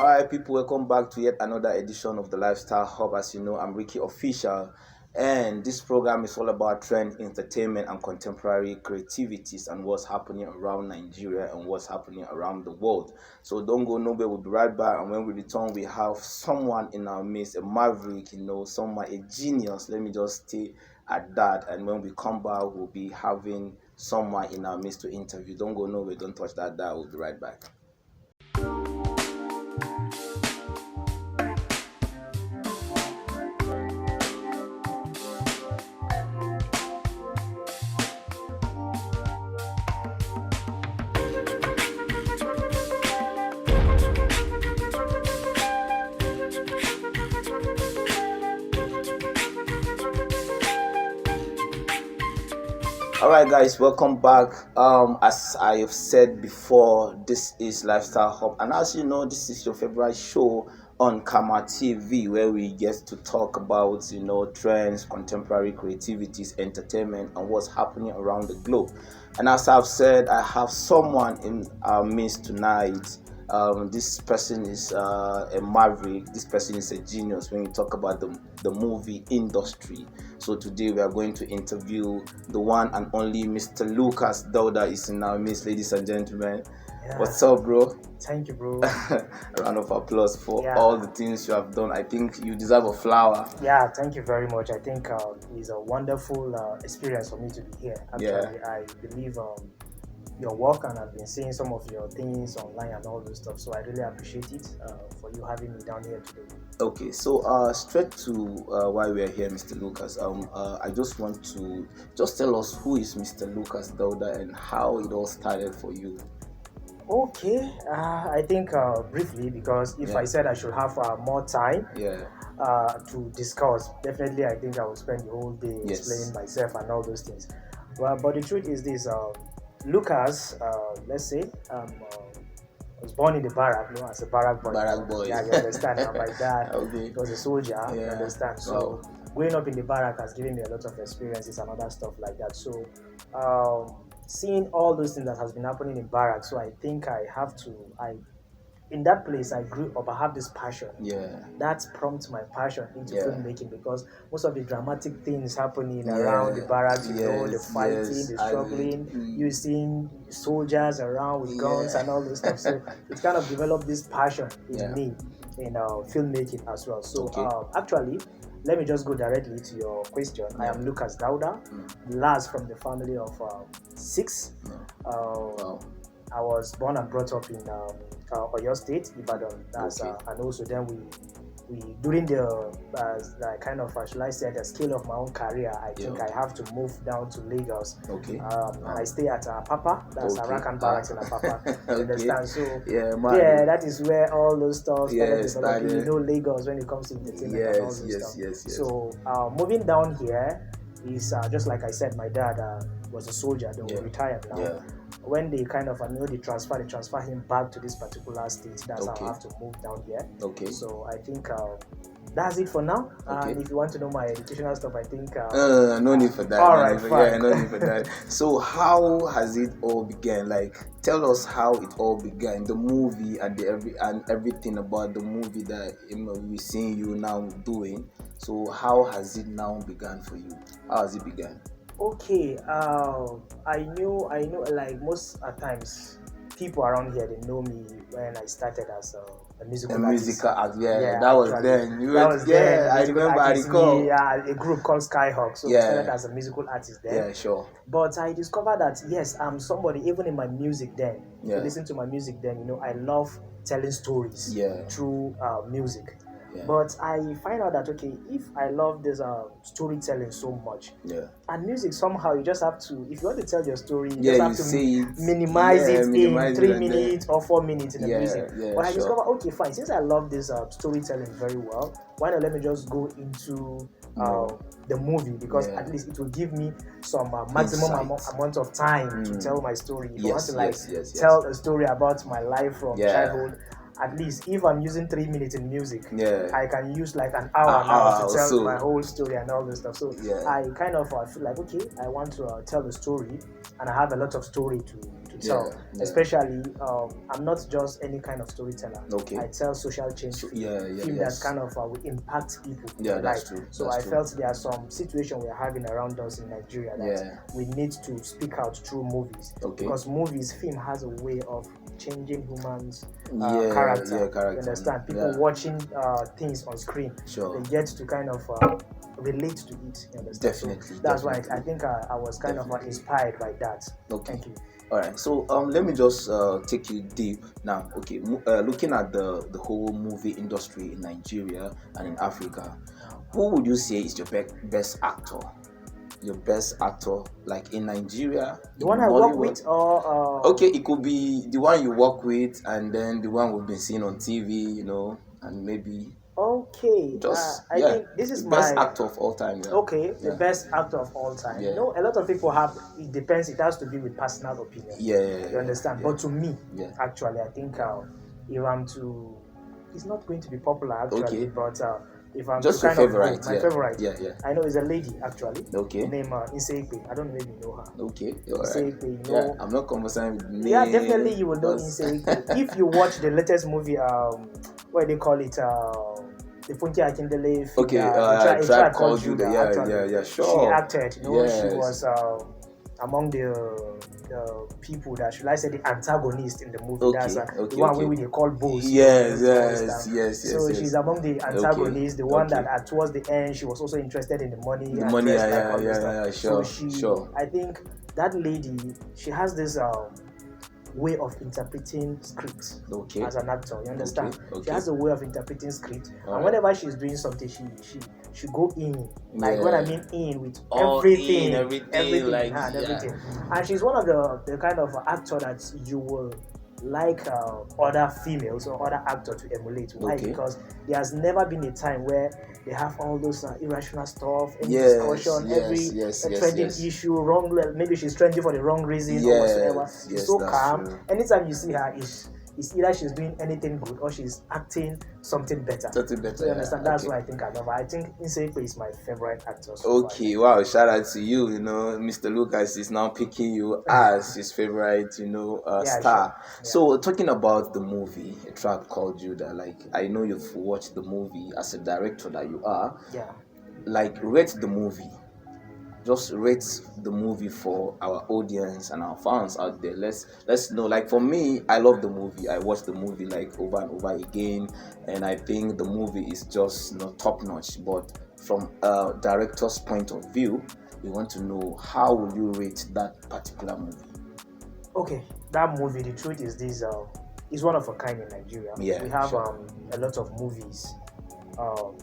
All right, people, welcome back to yet another edition of the Lifestyle Hub. As you know, I'm Ricky Official, and this program is all about trend, entertainment, and contemporary creativities and what's happening around Nigeria and what's happening around the world. So don't go nowhere. We'll be right back, and when we return, we have someone in our midst, a maverick, someone, a genius. Let me just stay at that. And when we come back, we'll be having someone in our midst to interview. Don't go nowhere. Don't touch that dial. We'll be right back. All right, guys, welcome back. As I have said before, this is Lifestyle Hub, and as you know, this is your favorite show on Kama TV, where we get to talk about trends, contemporary creativities, entertainment, and what's happening around the globe. And as I've said, I have someone in our midst tonight. This person is a maverick. This person is a genius when you talk about the movie industry. So today we are going to interview the one and only Mr. Lukas Dauda is in our midst, ladies and gentlemen. Yeah. What's up, bro? Thank you, bro. A round of applause for all the things you have done. I think you deserve a flower. Yeah, thank you very much. I think it's a wonderful experience for me to be here. Actually, I believe your work, and I've been seeing some of your things online and all those stuff. So I really appreciate it for you having me down here today. Okay, so straight to why we are here, Mr. Lukas. I just want to tell us who is Mr. Lukas Dauda and how it all started for you. Okay, I think briefly, because if I said I should have more time to discuss, definitely I think I would spend the whole day explaining myself and all those things. But the truth is this, Lukas, let's say, was born in the barrack, as a barrack boy. Barrack boy. Yeah, you understand. My dad Okay. was a soldier, you understand. So growing up in the barrack has given me a lot of experiences and other stuff like that. So seeing all those things that has been happening in barracks, so I think in that place I grew up. I have this passion. That prompts my passion into filmmaking, because most of the dramatic things happening around the barracks, the fighting, the struggling, you seeing soldiers around with guns and all this stuff. So it kind of developed this passion in me in filmmaking as well. So actually, let me just go directly to your question. I am Lukas Dauda, last from the family of 6. I was born and brought up in Oyo State, Ibadan. And also then we during the kind of should I say the scale of my own career, I think I have to move down to Lagos. And I stay at Apapa. That's Arakan Barracks in Apapa. You understand? So that is where all those stuff started. You know, Lagos when it comes to entertainment and all those stuff. So moving down here is just like I said, my dad was a soldier. They were retired now. When they kind of they transfer him back to this particular state. That's how I have to move down here. So I think that's it for now. And if you want to know my educational stuff, I think no need for that. All right, fine. No need for that. So how has it all began? Like, tell us how it all began. The movie and everything about the movie that we're seeing you now doing. So how has it now begun for you? How has it begun? Okay, I know. Like most at times, people around here they know me when I started as a musical artist. That was then. I remember. I recall. A group called Skyhawk. So I started as a musical artist then. Yeah, sure. But I discovered that yes, I'm somebody. Even in my music then, if you listen to my music then, I love telling stories through music. But I find out that if I love this storytelling so much, and music somehow you just have to, if you want to tell your story, you just have to minimize it in 3 minutes or 4 minutes in the music. But I discovered, fine, since I love this storytelling very well, why not let me just go into the movie, because at least it will give me some maximum amount of time to tell my story. If I want to tell a story about my life from childhood, at least if I'm using 3 minutes in music, I can use like an hour now to tell my whole story and all this stuff. So I kind of feel like I want to tell the story, and I have a lot of story to to tell. Especially, I'm not just any kind of storyteller. Okay. I tell social change film that kind of will impact people. Yeah, that's true. So I felt there are some situations we are having around us in Nigeria that we need to speak out through movies. Because film has a way of changing humans' character. You understand? People watching things on screen, they get to kind of relate to it. You understand? Definitely. So that's why I think I was kind of inspired by that. Thank you. All right. So let me just take you deep now. Okay. Looking at the whole movie industry in Nigeria and in Africa, who would you say is your best actor? Your best actor, like in Nigeria? The one I work with, or okay, it could be the one you work with, and then the one we've been seeing on TV, and maybe. Okay, I think this is the best actor of all time. Okay, the best actor of all time. A lot of people have. It depends. It has to be with personal opinion. You understand? But to me, actually, I think if I'm to, it's not going to be popular actually, but if I'm just to kind favorite, my favorite, I know is a lady actually. Okay. Named Inseikpe. I don't know if you know her. Okay. Inseikpe, I'm not conversant with names. Yeah, definitely you will know Inseikpe if you watch the latest movie. What they call it? The Funke Akindele film. Okay. A Tribe Called Judah. Sure. She acted. She was among the people that, should I say, the antagonist in the movie. That's the one we they call boss. Yes. So she's among the antagonists, the one that towards the end she was also interested in the money. Sure. I think that lady, she has this way of interpreting scripts as an actor. You understand? She has a way of interpreting script, and whenever she's doing something, she go in, like when I mean in with everything, everything. And she's one of the kind of actor that you will like other females or other actors to emulate. Why? Because there has never been a time where they have all those irrational stuff, any discussion, every trending issue, wrong. Maybe she's trending for the wrong reason or whatsoever. She's so calm. True. Anytime you see her, it's either she's doing anything good or she's acting something better. So you understand? That's why I think I love her. I think Inseikpe is my favorite actor. Wow! Shout out to you. Mr. Lucas is now picking you as his favorite, star. Sure. So talking about the movie, A Tribe Called Judah. Like, I know you've watched the movie as a director that you are. Yeah. Like, rate the movie. Just rate the movie for our audience and our fans out there. Let's know. Like, for me, I love the movie. I watched the movie like over and over again, and I think the movie is just top notch. But from a director's point of view, we want to know, how will you rate that particular movie? Okay, that movie, the truth is this is one of a kind in Nigeria. We have a lot of movies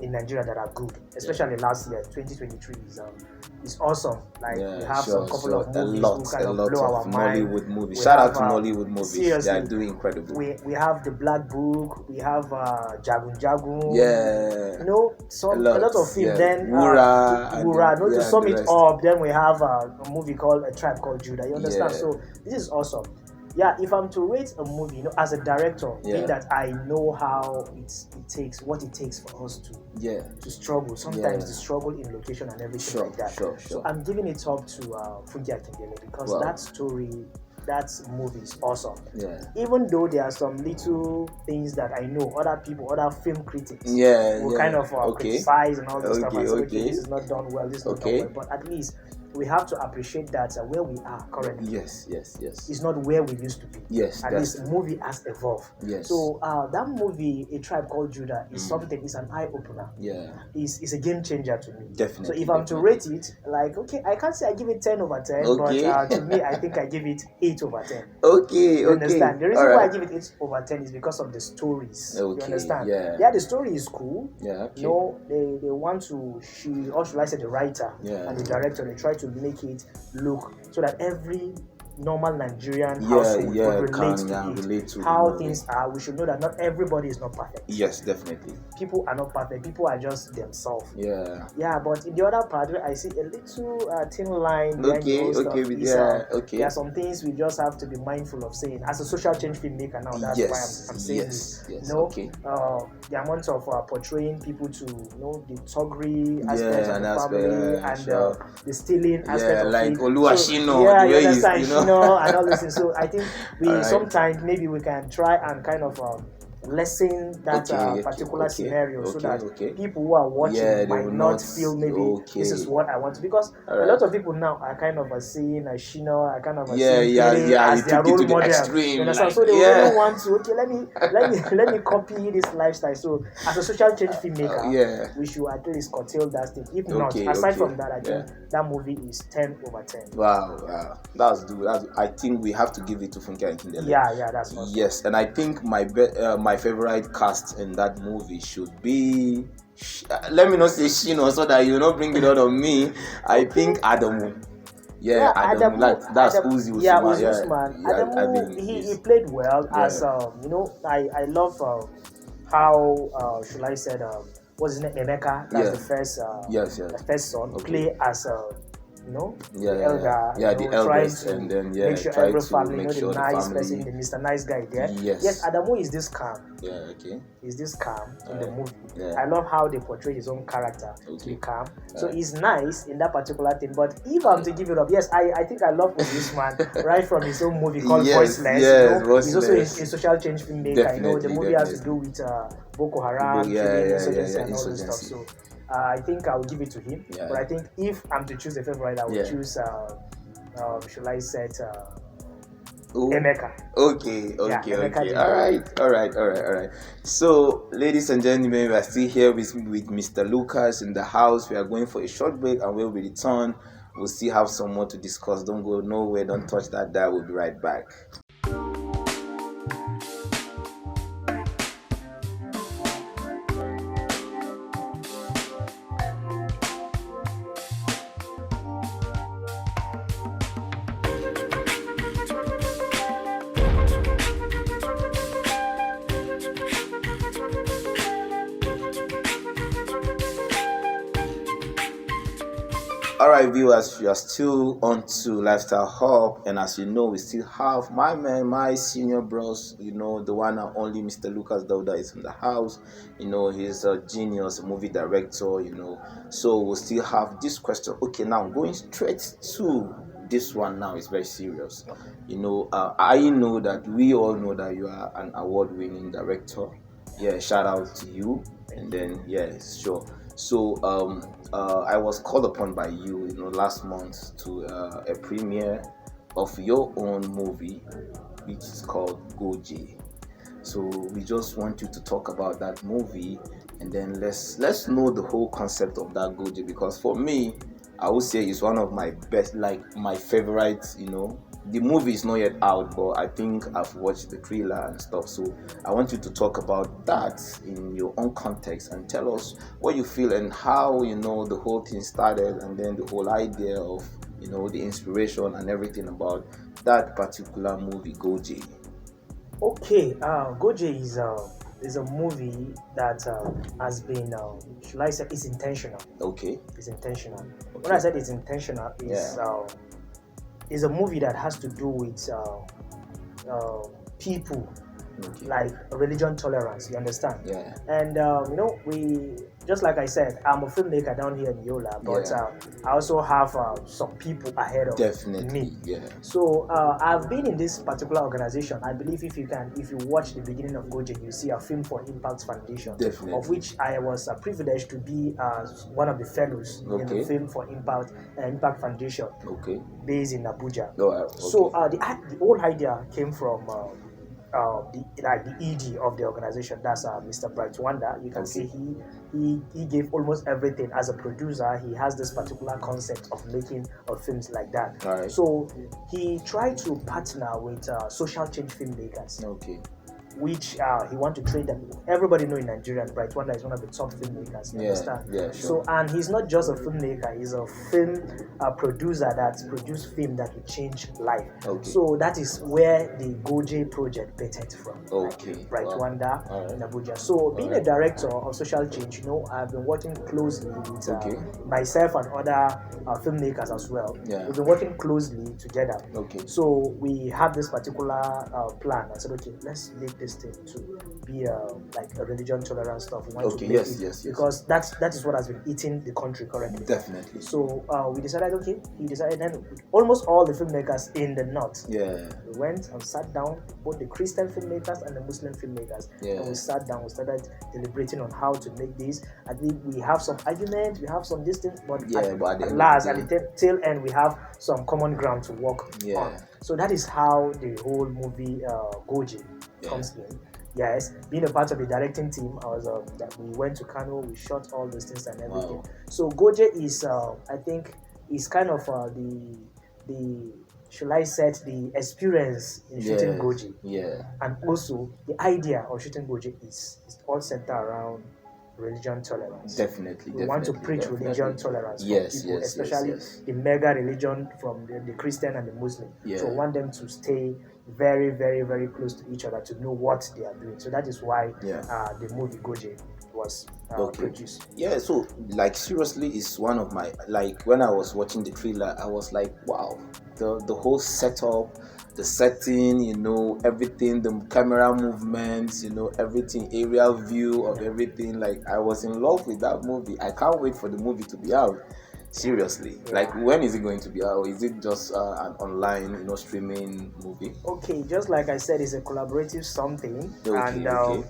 in Nigeria that are good, especially last year. 2023 is awesome. Like, we have some couple of movies who kind of blow our mind. Mollywood movies. Shout out to Mollywood movies. Seriously, they are doing incredible. We have The Black Book. We have Jagun Jagun. A lot of films. Then Wura. To sum it up, then we have a movie called A Tribe Called Judah. You understand? So this is awesome. Yeah, if I'm to rate a movie, as a director, being that I know how what it takes for us to struggle. Sometimes the struggle in location and everything like that. Sure. So I'm giving it up to Funke Akindele, because that movie is awesome. Even though there are some little things that I know other film critics will kind of criticize and all this stuff and say, this is not done well, this is not done well, but at least we have to appreciate that where we are currently is not where we used to be. At least the movie has evolved. So that movie, A Tribe Called Judah, is something. It's an eye opener. It's a game changer to me. Definitely. So if I'm to rate it, I can't say I give it 10 over 10, but to me, I think I give it 8 over 10. You understand? The reason why I give it 8 over 10 is because of the stories. You understand? The story is cool. They want to, or should I say the writer and the director, they try to make it look so that every normal Nigerian household would relate to how things are. We should know that not everybody is not perfect. Yes, definitely. People are not perfect. People are just themselves. But in the other part, where I see a little thin line. There are some things we just have to be mindful of saying. As a social change filmmaker now, that's why I'm saying this. The amount of portraying people to the thuggery aspects of the family and the stealing aspect of like it. Oluwashino, you understand? Shino and all those things. So I think Alright. sometimes maybe we can try and kind of lessen that particular scenario so that people who are watching might not feel maybe this is what I want to, because a lot of people now are kind of seeing Shino, are kind of seeing as their role model. You understand? So they really want to let me copy this lifestyle. So as a social change filmmaker, we should at least curtail that thing. If not, aside from that, I think that movie is 10/10. Wow, that's good. I think we have to give it to Funke Akindele. Yeah, that's awesome. Yes, and I think my favorite cast in that movie should be. Let me not say Shino so that you not bring it out of me. I think Adamu. Adamu. That's Uzi Usman. Adamu, he played well as I love how should I say what's his name, Emeka. That's the first son. Play as the elder, the eldest, and then make sure every family, the nice person, the Mr. Nice guy there. Yes, Adamu is this calm. Is this calm in the movie. I love how they portray his own character to be calm. So he's nice in that particular thing. But if I'm to give it up, yes, I think I love this man right from his own movie called Voiceless. He's also a social change filmmaker. The movie has to do with Boko Haram, insurgency, and all this stuff. So I think I'll give it to him. But I think if I'm to choose a favorite, I would choose should I say Emeka. Okay. All right. So, ladies and gentlemen, we are still here with Mr. Lucas in the house. We are going for a short break, and when we return, we'll still have some more to discuss. Don't go nowhere. Don't touch that dial. We'll be right back. Alright, viewers, we are still on to Lifestyle Hub, and as you know, we still have my man, my senior bros, the one and only Mr. Lukas Dauda is in the house. He's a genius, a movie director, so we'll still have this question. Okay, now going straight to this one now is very serious. I know that we all know that you are an award-winning director. Shout out to you. And then sure. So I was called upon by you, last month to a premiere of your own movie, which is called GOJE. So we just want you to talk about that movie, and then let's know the whole concept of that GOJE, because for me, I would say it's one of my best, like my favorite. The movie is not yet out, but I think I've watched the trailer and stuff. So I want you to talk about that in your own context and tell us what you feel and how the whole thing started, and then the whole idea of the inspiration and everything about that particular movie, GOJE. Okay, GOJE is a movie that has been, should I say, it's intentional. Okay. It's intentional. When I said it's intentional, is a movie that has to do with people, like religion tolerance. You understand? Yeah. And we, just like I said, I'm a filmmaker down here in Yola, but I also have some people ahead of me. Yeah. So I've been in this particular organization. I believe if you watch the beginning of GOJE, you see a Film for Impact Foundation, of which I was privileged to be one of the fellows in the Film for Impact Foundation, based in Abuja. So the whole idea came from the ED of the organization. That's Mr. Bright Wanda. You can see he gave almost everything as a producer. He has this particular concept of making films like that. So he tried to partner with social change filmmakers. Which he want to train them. Everybody know in Nigeria, Bright Wanda is one of the top filmmakers. You understand? Yeah, sure. So, and he's not just a filmmaker; he's a film producer that produced film that will change life. So that is where the GOJE project dated from. Bright Wanda in Abuja. So, being a director of social change, I've been working closely with myself and other filmmakers as well. We've been working closely together. So we have this particular plan. I said, let's make this thing to be like a religion tolerant stuff. We want Okay, to make yes, it, yes, yes. because that is what has been eating the country currently. Definitely. So we decided, okay, he decided, then almost all the filmmakers in the north, Yeah. we went and sat down, both the Christian filmmakers and the Muslim filmmakers, Yeah. and we sat down, we started deliberating on how to make this. I think we have some arguments, we have some distance, but Yeah, but at last, at the tail end, we have some common ground to work on. So that is how the whole movie GOJE comes in. Yes, being a part of the directing team, I was that we went to Kano, we shot all those things and everything. Wow. So GOJE is, I think, is kind of the should I set the experience in shooting GOJE. Yeah. And also the idea of shooting GOJE is all centered around religion tolerance. Definitely. We want to preach religion tolerance for people, especially the mega religion from the Christian and the Muslim. So we want them to stay very, very, very close to each other to know what they are doing. So that is why the movie GOJE was produced. Yeah, so like seriously, it's one of my, like when I was watching the trailer, I was like, wow, the whole setup, the setting, you know, everything, the camera movements, you know, everything, aerial view of everything. Like I was in love with that movie. I can't wait for the movie to be out. Seriously, like when is it going to be out? Is it just an online, you know, streaming movie? Okay, just like I said, it's a collaborative something, and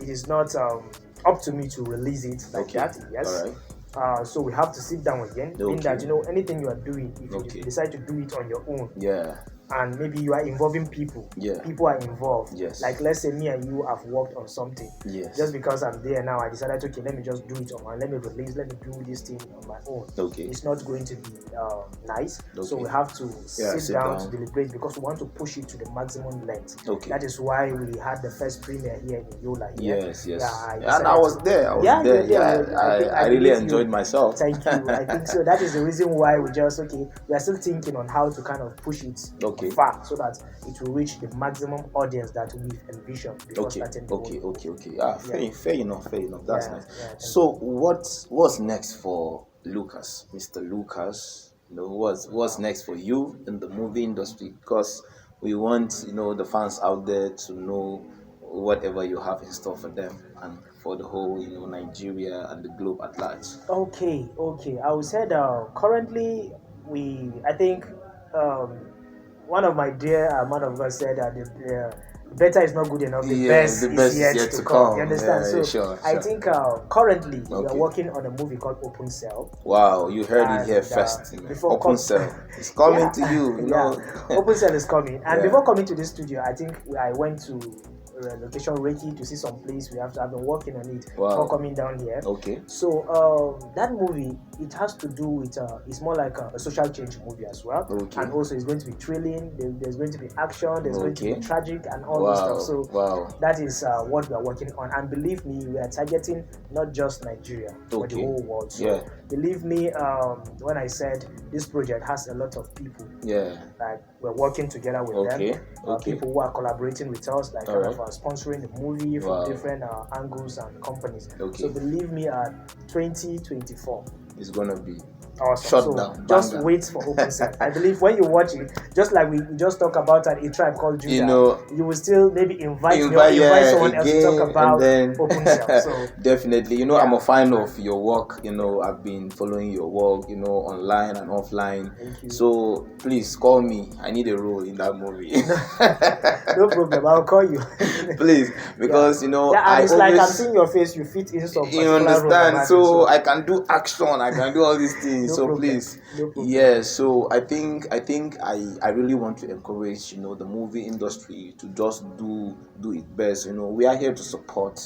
it is not up to me to release it like that. Yes. All right. So we have to sit down again. Mean that, you know, anything you are doing, if you decide to do it on your own, and maybe you are involving people, people are involved. Like let's say me and you have worked on something. Just because I'm there now, I decided, okay, let me just do it on my, let me release, let me do this thing on my own. It's not going to be nice. So we have to sit down to deliberate, because we want to push it to the maximum length. That is why we had the first premiere here in Yola. Yes. And I was there. I really enjoyed myself. Thank you. I think so. That is the reason why we just, we are still thinking on how to kind of push it far, so that it will reach the maximum audience that we've envisioned before starting the movie. Fair enough. That's nice. So what's next for Lukas, Mr. Lukas? You know, what's next for you in the movie industry? Because we want, you know, the fans out there to know whatever you have in store for them and for the whole, you know, Nigeria and the globe at large. Okay. I would say that currently I think one of my dear man of God said that the better is not good enough. The best is yet to come. You understand? Sure. I think currently we are working on a movie called Open Cell. Wow, you heard it here first. Open Cell is coming to you. You know, Open Cell is coming. And before coming to the studio, I think I went to location Reiki to see some place. I've been working on it before coming down here. So that movie, it has to do with it's more like a social change movie as well. And also it's going to be thrilling. There's going to be action. There's going to be tragic and all this stuff. So that is what we are working on. And believe me, we are targeting not just Nigeria, but the whole world. So believe me, when I said this project has a lot of people. Like we're working together with them. People who are collaborating with us, like sponsoring the movie from different angles and companies. So believe me, 2024 is gonna be awesome. Shut down. Just wait for Open Cell. I believe when you watch it, just like we just talk about a tribe called Judah, you know, you will still maybe invite someone else to talk about Open Cell. So definitely, you know, I'm a fan of your work. You know, I've been following your work, you know, online and offline. Thank you. So please call me. I need a role in that movie. No problem. I'll call you. Please, because you know, it's like I'm seeing your face. You fit in some. You understand? So I can do action. I can do all these things. No so problem. Please, so I think I really want to encourage, you know, the movie industry to just do it best. You know, we are here to support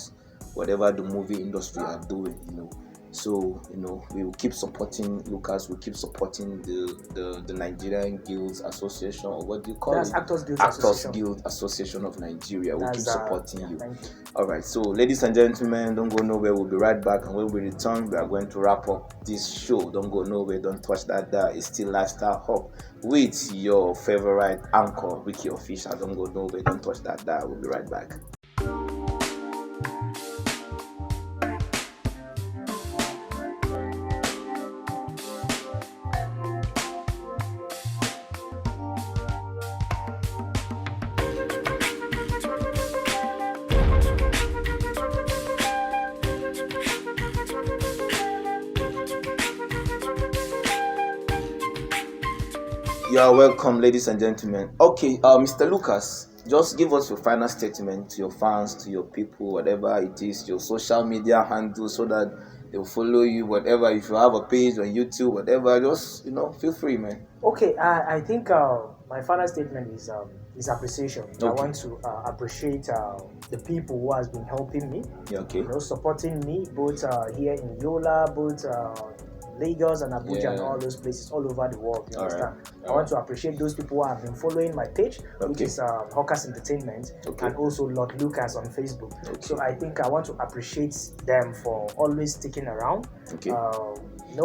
whatever the movie industry are doing. You know, so you know, we will keep supporting Lukas. We keep supporting the Nigerian Guilds Association, or what do you call it? Actors Guild Association of Nigeria. We'll keep supporting you. Thank you. All right, so ladies and gentlemen, don't go nowhere. We'll be right back, and when we return, we are going to wrap up this show. Don't go nowhere. Don't touch that dial. It's still Lifestyle Hub with your favorite anchor, Ricky Official. Don't go nowhere. Don't touch that dial. We'll be right back. You are welcome, ladies and gentlemen. Okay, Mr. Lucas, just give us your final statement to your fans, to your people, whatever it is, your social media handle, so that they'll follow you. Whatever, if you have a page on YouTube, whatever, just feel free, man. Okay, I think my final statement is appreciation. I Okay. want to appreciate the people who has been helping me, Yeah, okay. supporting me both here in Yola, both Lagos and Abuja and Yeah. all those places all over the world. You All right. understand? I All want right. to appreciate those people who have been following my page, which Okay. is Hawkers Entertainment, Okay. and also Lord Lucas on Facebook. Okay. So I think I want to appreciate them for always sticking around. Okay.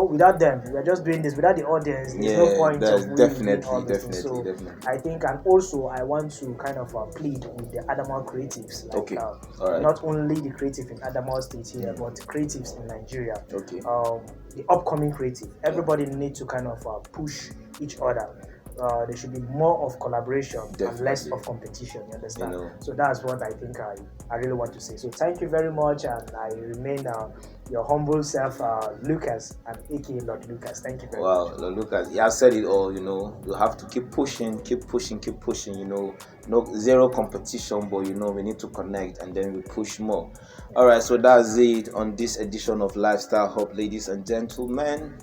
Without them, we are just doing this. Without the audience, there's no Yeah, point that's of we doing all definitely, those things. So definitely. I think, and also I want to kind of plead with the Adamawa creatives, like Okay. All right. not only the creative in Adamawa State here, but creatives in Nigeria. Okay. The upcoming creative, everybody need to kind of push each other. There should be more of collaboration and less of competition. You understand? So that's what I think I really want to say. So thank you very much, and I remain your humble self, Lucas, and aka Lord Lucas. Thank you very much. Wow, Lord Lucas, you have said it all. You have to keep pushing, keep pushing, keep pushing. No zero competition, but we need to connect, and then we push more. All right, so that's it on this edition of Lifestyle Hub, ladies and gentlemen.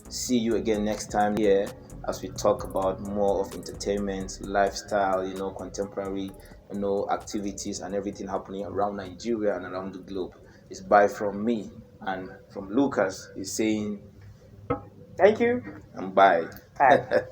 See you again next time here as we talk about more of entertainment, lifestyle, contemporary, activities and everything happening around Nigeria and around the globe. It's bye from me, and from Lucas. He's saying thank you and bye. Bye.